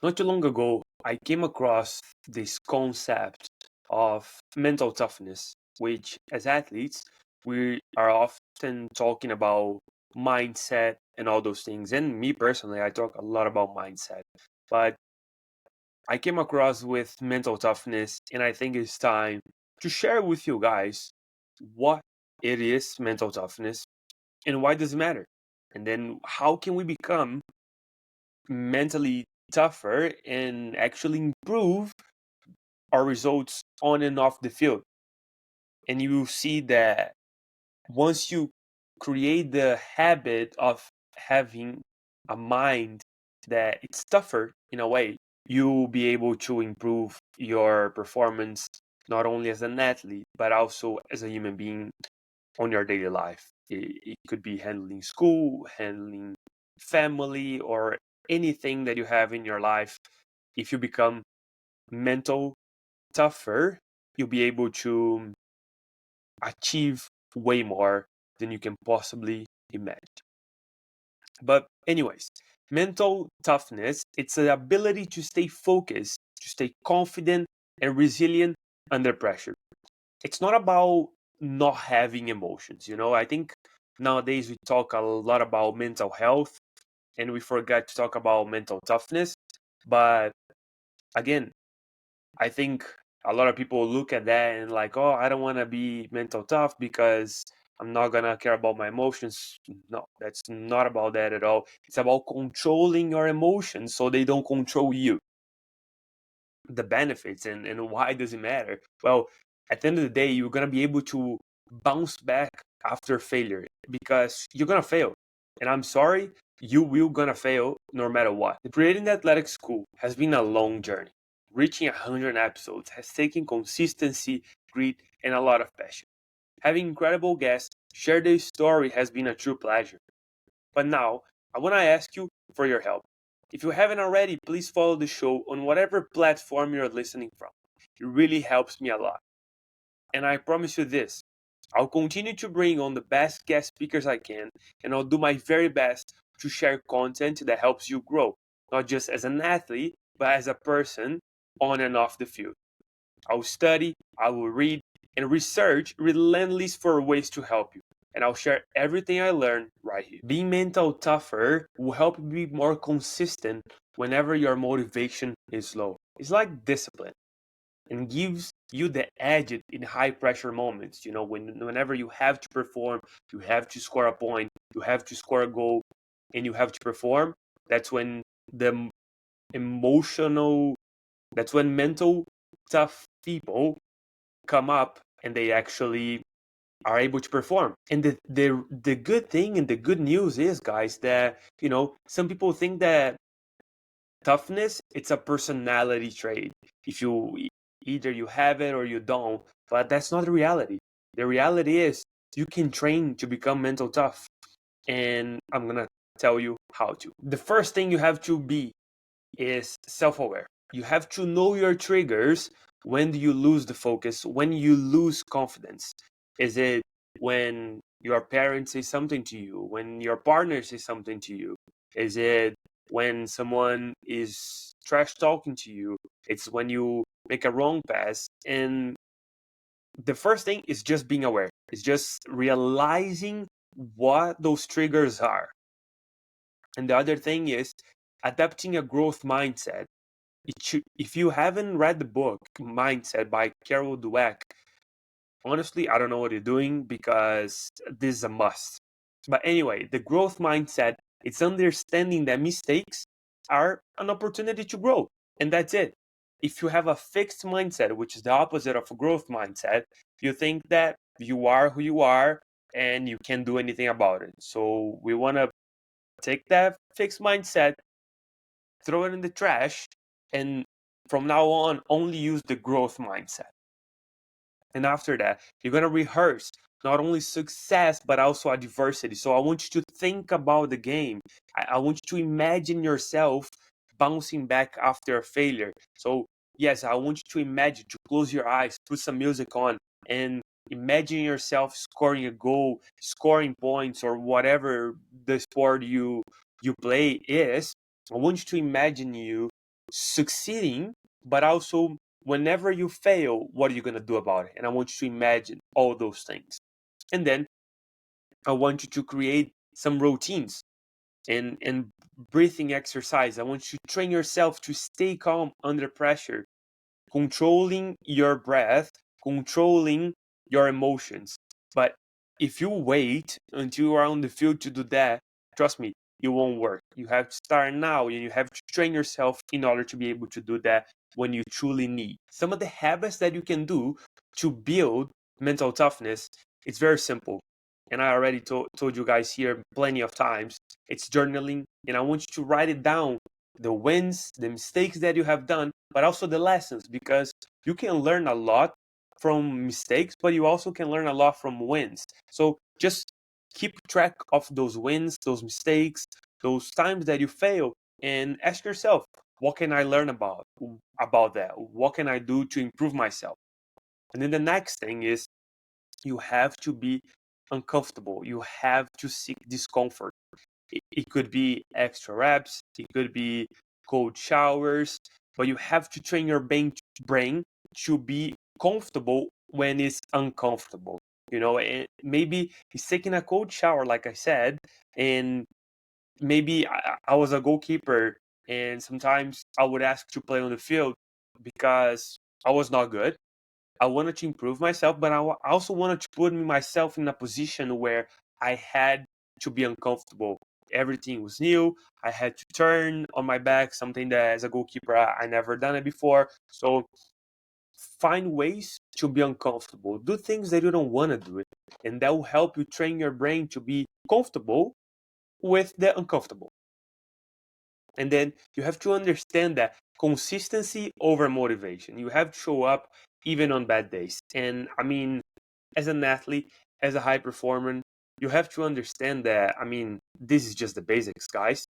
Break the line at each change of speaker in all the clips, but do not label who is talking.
Not too long ago, I came across this concept of mental toughness, which as athletes, we are often talking about mindset and all those things. And me personally, I talk a lot about mindset. But I came across with mental toughness, and I think it's time to share with you guys what it is mental toughness and why does it matter? And then how can we become mentally tougher and actually improve our results on and off the field. And you will see that once you create the habit of having a mind that it's tougher in a way, you'll be able to improve your performance not only as an athlete but also as a human being on your daily life. It could be handling school, handling family, or anything that you have in your life. If you become mental tougher, you'll be able to achieve way more than you can possibly imagine. But anyways, mental toughness, it's the ability to stay focused, to stay confident and resilient under pressure. It's not about not having emotions, I think nowadays we talk a lot about mental health and we forget to talk about mental toughness. But again, I think a lot of people look at that and like, oh, I don't want to be mental tough because I'm not gonna care about my emotions. No, that's not about that at all. It's about controlling your emotions so they don't control you. The benefits and why does it matter? Well, at the end of the day, you're gonna be able to bounce back after failure because you're gonna fail. And I'm sorry, you will gonna fail no matter what. Creating the athletic school has been a long journey. Reaching 100 episodes has taken consistency, grit, and a lot of passion. Having incredible guests share their story has been a true pleasure. But now, I want to ask you for your help. If you haven't already, please follow the show on whatever platform you're listening from. It really helps me a lot. And I promise you this, I'll continue to bring on the best guest speakers I can, and I'll do my very best to share content that helps you grow, not just as an athlete, but as a person on and off the field. I will study, I will read, and research relentless for ways to help you. And I'll share everything I learned right here. Being mental tougher will help you be more consistent whenever your motivation is low. It's like discipline and gives you the edge in high pressure moments. Whenever you have to perform, you have to score a point, you have to score a goal, and you have to perform. That's when the emotional, that's when mental tough people come up and they actually are able to perform. And the good thing and the good news is, guys, that some people think that toughness it's a personality trait. If you either you have it or you don't, but that's not the reality. The reality is you can train to become mental tough, and I'm gonna tell you how to. The first thing you have to be is self-aware. You have to know your triggers. When do you lose the focus? When you lose confidence? Is it when your parents say something to you? When your partner says something to you? Is it when someone is trash talking to you? It's when you make a wrong pass. And the first thing is just being aware. It's just realizing what those triggers are. And the other thing is adapting a growth mindset. If you haven't read the book Mindset by Carol Dweck, honestly, I don't know what you're doing because this is a must. But anyway, the growth mindset, it's understanding that mistakes are an opportunity to grow. And that's it. If you have a fixed mindset, which is the opposite of a growth mindset, you think that you are who you are and you can't do anything about it. So we want to take that fixed mindset, throw it in the trash, and from now on, only use the growth mindset. And after that, you're going to rehearse not only success, but also adversity. So I want you to think about the game. I want you to imagine yourself bouncing back after a failure. So, yes, I want you to imagine, to close your eyes, put some music on, and imagine yourself scoring a goal, scoring points, or whatever the sport you play is. I want you to imagine you succeeding, but also whenever you fail, what are you going to do about it? And I want you to imagine all those things. And then I want you to create some routines and breathing exercise. I want you to train yourself to stay calm under pressure, controlling your breath, controlling your emotions. But if you wait until you are on the field to do that, trust me, it won't work. You have to start now, and you have to train yourself in order to be able to do that when you truly need. Some of the habits that you can do to build mental toughness, it's very simple. And I already told you guys here plenty of times. It's journaling, and I want you to write it down, the wins, the mistakes that you have done, but also the lessons, because you can learn a lot from mistakes, but you also can learn a lot from wins. So just keep track of those wins, those mistakes, those times that you fail, and ask yourself, what can I learn about that? What can I do to improve myself? And then the next thing is you have to be uncomfortable. You have to seek discomfort. It could be extra reps, it could be cold showers, but you have to train your brain to be comfortable when it's uncomfortable. You know, and maybe he's taking a cold shower, like I said, and maybe I was a goalkeeper, and sometimes I would ask to play on the field because I was not good. I wanted to improve myself, but I also wanted to put myself in a position where I had to be uncomfortable. Everything was new. I had to turn on my back, something that as a goalkeeper, I never done it before. So find ways to be uncomfortable. Do things that you don't want to do it. And that will help you train your brain to be comfortable with the uncomfortable. And then you have to understand that consistency over motivation. You have to show up even on bad days. And I mean, as an athlete, as a high performer, you have to understand that, I mean, this is just the basics, guys.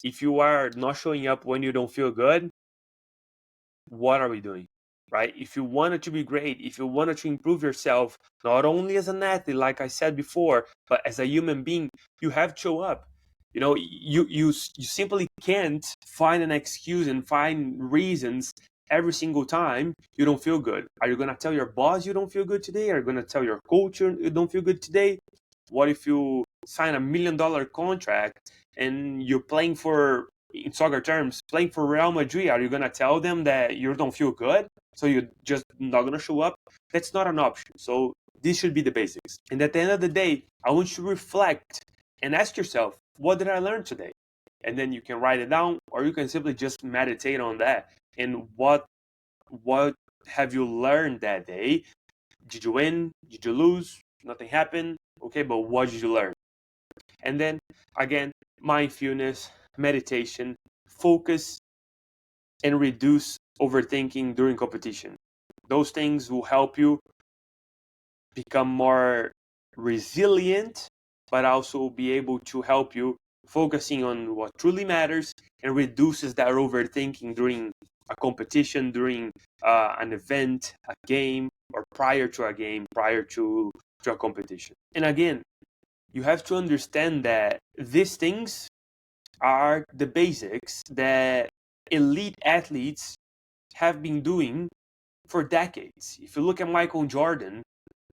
If you are not showing up when you don't feel good, what are we doing? Right? If you wanted to be great, if you wanted to improve yourself, not only as an athlete, like I said before, but as a human being, you have to show up. You know, you simply can't find an excuse and find reasons every single time you don't feel good. Are you gonna tell your boss you don't feel good today? Are you gonna tell your coach you don't feel good today? What if you sign $1 million contract and you're playing for, in soccer terms, playing for Real Madrid? Are you gonna tell them that you don't feel good, so you're just not gonna show up? That's not an option. So this should be the basics. And at the end of the day, I want you to reflect and ask yourself, what did I learn today? And then you can write it down, or you can simply just meditate on that. And what have you learned that day? Did you win? Did you lose? Nothing happened. Okay, but what did you learn? And then again, mindfulness, meditation, focus, and reduce overthinking during competition. Those things will help you become more resilient, but also be able to help you focusing on what truly matters and reduces that overthinking during a competition, during an event, a game, or prior to a game, prior to a competition. And again, you have to understand that these things are the basics that elite athletes have been doing for decades. If you look at Michael Jordan,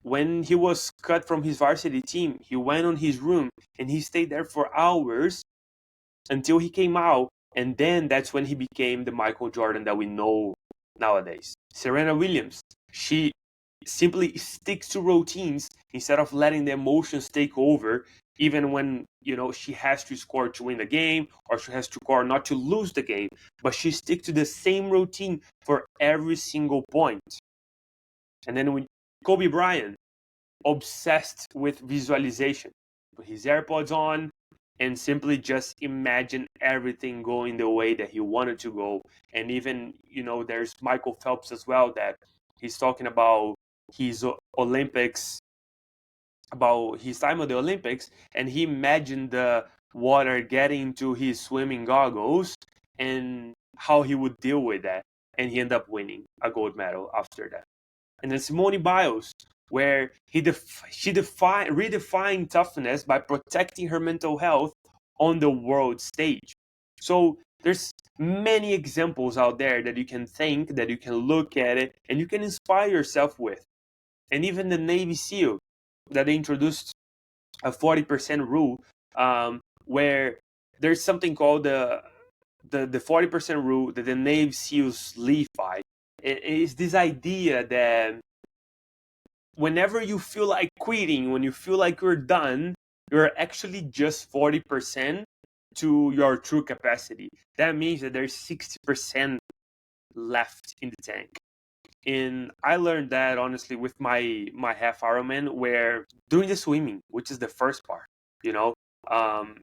when he was cut from his varsity team, he went on his room and he stayed there for hours until he came out. And then that's when he became the Michael Jordan that we know nowadays. Serena Williams, she simply sticks to routines instead of letting the emotions take over, even when, you know, she has to score to win the game or she has to score not to lose the game, but she sticks to the same routine for every single point. And then when Kobe Bryant, obsessed with visualization, put his AirPods on and simply just imagine everything going the way that he wanted to go. And even, you know, there's Michael Phelps as well, that he's talking about his Olympics, about his time at the Olympics, and he imagined the water getting to his swimming goggles and how he would deal with that. And he ended up winning a gold medal after that. And then Simone Biles, where she redefined toughness by protecting her mental health on the world stage. So there's many examples out there that you can think, that you can look at it, and you can inspire yourself with. And even the Navy SEAL, that they introduced a 40% rule, where there's something called the 40% rule that the Navy SEALs live by. It is this idea that whenever you feel like quitting, when you feel like you're done, you're actually just 40% to your true capacity. That means that there's 60% left in the tank. And I learned that honestly with my half Ironman, where doing the swimming, which is the first part, you know, um,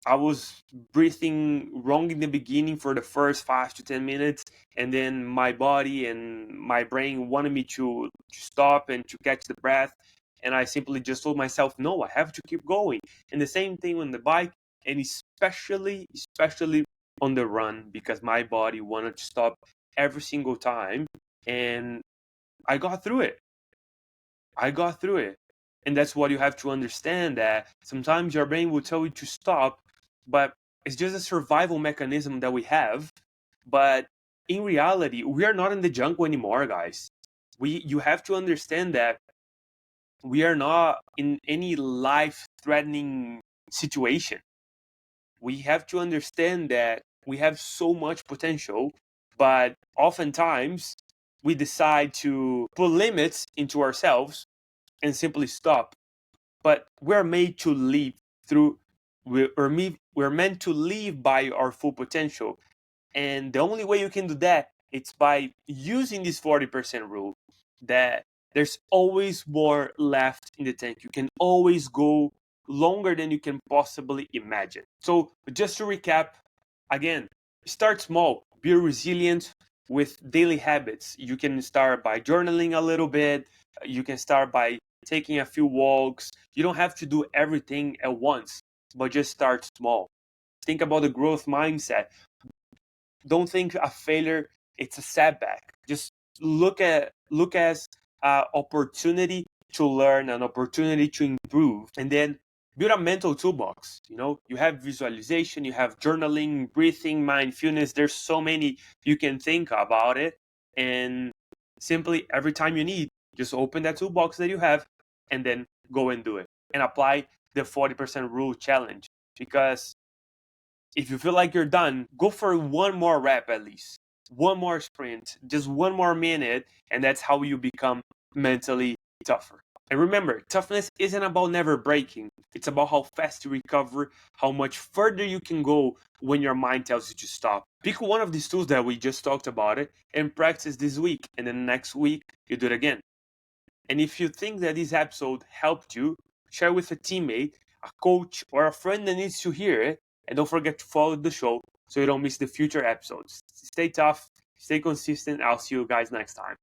I was breathing wrong in the beginning for the first 5 to 10 minutes, and then my body and my brain wanted me to stop and to catch the breath. And I simply just told myself, no, I have to keep going. And the same thing on the bike, and especially on the run, because my body wanted to stop every single time. And I got through it. I got through it. And that's what you have to understand, that sometimes your brain will tell you to stop, but it's just a survival mechanism that we have. But in reality, we are not in the jungle anymore, guys. You have to understand that we are not in any life-threatening situation. We have to understand that we have so much potential, but oftentimes we decide to put limits into ourselves and simply stop. But we're made to live through, we're meant to live by our full potential. And the only way you can do that, it's by using this 40% rule, that there's always more left in the tank. You can always go longer than you can possibly imagine. So just to recap, again, start small, be resilient with daily habits. You can start by journaling a little bit. You can start by taking a few walks. You don't have to do everything at once, but just start small. Think about the growth mindset. Don't think a failure it's a setback. Just look as opportunity to learn, an opportunity to improve, and then build a mental toolbox. You have visualization, you have journaling, breathing, mindfulness. There's so many you can think about it, and simply every time you need, just open that toolbox that you have, and then go and do it, and apply the 40% rule challenge. Because if you feel like you're done, go for one more rep at least, one more sprint, just one more minute, and that's how you become mentally tougher. And remember, toughness isn't about never breaking. It's about how fast you recover, how much further you can go when your mind tells you to stop. Pick one of these tools that we just talked about it and practice this week, and then next week you do it again. And if you think that this episode helped you, share with a teammate, a coach, or a friend that needs to hear it. And don't forget to follow the show so you don't miss the future episodes. Stay tough, stay consistent. I'll see you guys next time.